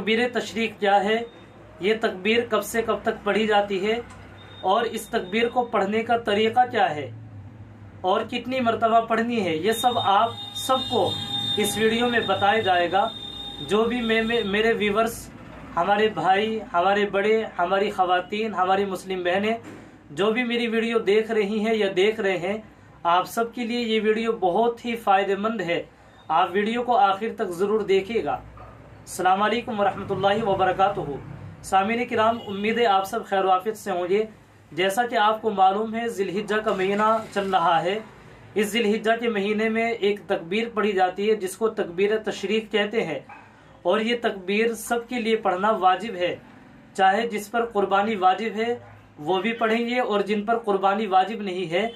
تکبیر تشریق کیا ہے، یہ تکبیر کب سے کب تک پڑھی جاتی ہے، اور اس تکبیر کو پڑھنے کا طریقہ کیا ہے اور کتنی مرتبہ پڑھنی ہے، یہ سب آپ سب کو اس ویڈیو میں بتایا جائے گا۔ جو بھی میرے ویورز، ہمارے بھائی، ہمارے بڑے، ہماری خواتین، ہماری مسلم بہنیں جو بھی میری ویڈیو دیکھ رہی ہیں یا دیکھ رہے ہیں، آپ سب کے لیے یہ ویڈیو بہت ہی فائدہ مند ہے۔ آپ ویڈیو کو آخر تک ضرور دیکھیے گا۔ السلام علیکم ورحمۃ اللہ وبرکاتہ۔ سامعین کرام، امید ہے آپ سب خیر و عافیت سے ہوں گے۔ جیسا کہ آپ کو معلوم ہے، ذی الحجہ کا مہینہ چل رہا ہے۔ اس ذی الحجہ کے مہینے میں ایک تکبیر پڑھی جاتی ہے جس کو تکبیر تشریق کہتے ہیں، اور یہ تکبیر سب کے لیے پڑھنا واجب ہے، چاہے جس پر قربانی واجب ہے وہ بھی پڑھیں گے، اور جن پر قربانی واجب نہیں ہے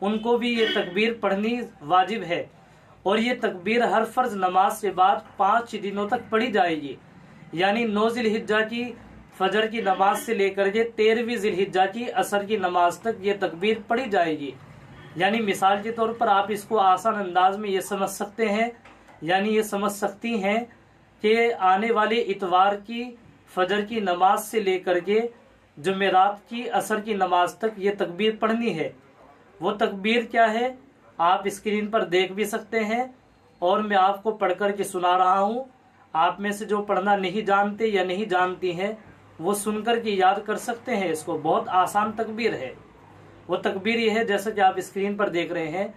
ان کو بھی یہ تکبیر پڑھنی واجب ہے۔ اور یہ تکبیر ہر فرض نماز کے بعد 5 دنوں تک پڑھی جائے گی، یعنی 9 ذی الحجہ کی فجر کی نماز سے لے کر کے 13ویں ذی الحجہ کی عصر کی نماز تک یہ تکبیر پڑھی جائے گی۔ یعنی مثال کے طور پر آپ اس کو آسان انداز میں یہ سمجھ سکتے ہیں، یعنی یہ سمجھ سکتی ہیں کہ آنے والے اتوار کی فجر کی نماز سے لے کر کے جمعرات کی عصر کی نماز تک یہ تکبیر پڑھنی ہے۔ وہ تکبیر کیا ہے آپ اسکرین پر دیکھ بھی سکتے ہیں، اور میں آپ کو پڑھ کر کے سنا رہا ہوں۔ آپ میں سے جو پڑھنا نہیں جانتے یا نہیں جانتی ہیں وہ سن کر کے یاد کر سکتے ہیں اس کو، بہت آسان تکبیر ہے۔ وہ تکبیر یہ ہے جیسا کہ آپ اسکرین پر دیکھ رہے ہیں: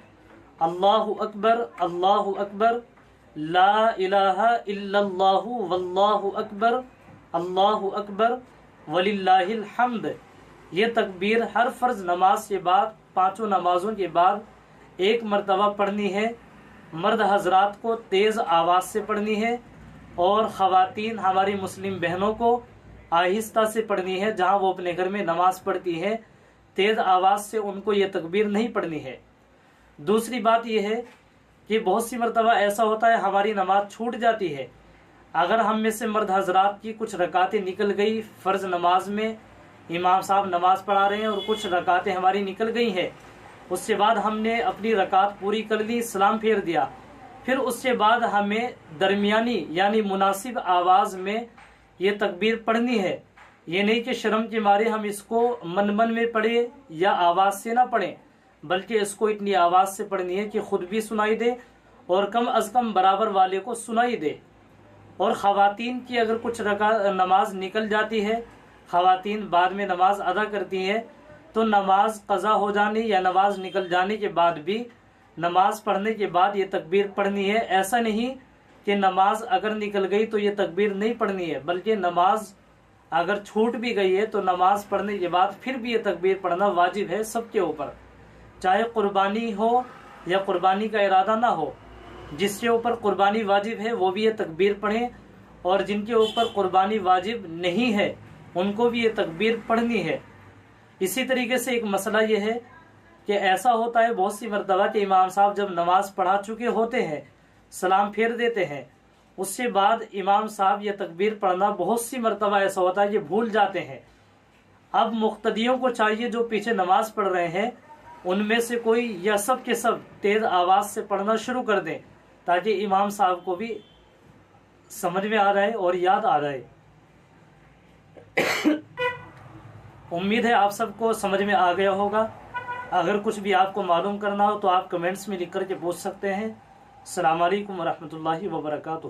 اللہ اکبر، اللہ اکبر، لا الہ الا اللہ، واللہ اکبر، اللہ اکبر، وللہ الحمد۔ یہ تکبیر ہر فرض نماز کے بعد، 5 نمازوں کے بعد ایک مرتبہ پڑھنی ہے۔ مرد حضرات کو تیز آواز سے پڑھنی ہے، اور خواتین ہماری مسلم بہنوں کو آہستہ سے پڑھنی ہے۔ جہاں وہ اپنے گھر میں نماز پڑھتی ہے تیز آواز سے ان کو یہ تکبیر نہیں پڑھنی ہے۔ دوسری بات یہ ہے کہ بہت سی مرتبہ ایسا ہوتا ہے ہماری نماز چھوٹ جاتی ہے۔ اگر ہم میں سے مرد حضرات کی کچھ رکعتیں نکل گئی فرض نماز میں، امام صاحب نماز پڑھا رہے ہیں اور کچھ رکعتیں ہماری نکل گئی ہیں، اس کے بعد ہم نے اپنی رکعت پوری کر لی، سلام پھیر دیا، پھر اس کے بعد ہمیں درمیانی یعنی مناسب آواز میں یہ تکبیر پڑھنی ہے۔ یہ نہیں کہ شرم کے مارے ہم اس کو من میں پڑھیں یا آواز سے نہ پڑھیں، بلکہ اس کو اتنی آواز سے پڑھنی ہے کہ خود بھی سنائی دے اور کم از کم برابر والے کو سنائی دے۔ اور خواتین کی اگر کچھ نماز نکل جاتی ہے، خواتین بعد میں نماز ادا کرتی ہیں، تو نماز قضا ہو جانے یا نماز نکل جانے کے بعد بھی نماز پڑھنے کے بعد یہ تکبیر پڑھنی ہے۔ ایسا نہیں کہ نماز اگر نکل گئی تو یہ تکبیر نہیں پڑھنی ہے، بلکہ نماز اگر چھوٹ بھی گئی ہے تو نماز پڑھنے کے بعد پھر بھی یہ تکبیر پڑھنا واجب ہے سب کے اوپر، چاہے قربانی ہو یا قربانی کا ارادہ نہ ہو۔ جس کے اوپر قربانی واجب ہے وہ بھی یہ تکبیر پڑھیں، اور جن کے اوپر قربانی واجب نہیں ہے ان کو بھی یہ تکبیر پڑھنی ہے۔ اسی طریقے سے ایک مسئلہ یہ ہے کہ ایسا ہوتا ہے بہت سی مرتبہ کہ امام صاحب جب نماز پڑھا چکے ہوتے ہیں، سلام پھیر دیتے ہیں، اس کے بعد امام صاحب یہ تکبیر پڑھنا بہت سی مرتبہ ایسا ہوتا ہے کہ بھول جاتے ہیں۔ اب مقتدیوں کو چاہیے جو پیچھے نماز پڑھ رہے ہیں ان میں سے کوئی یا سب کے سب تیز آواز سے پڑھنا شروع کر دیں، تاکہ امام صاحب کو بھی سمجھ میں آ رہا ہے اور یاد آ رہا ہے۔ امید ہے آپ سب کو سمجھ میں آ گیا ہوگا۔ اگر کچھ بھی آپ کو معلوم کرنا ہو تو آپ کمنٹس میں لکھ کر کے پوچھ سکتے ہیں۔ السلام علیکم ورحمۃ اللہ وبرکاتہ۔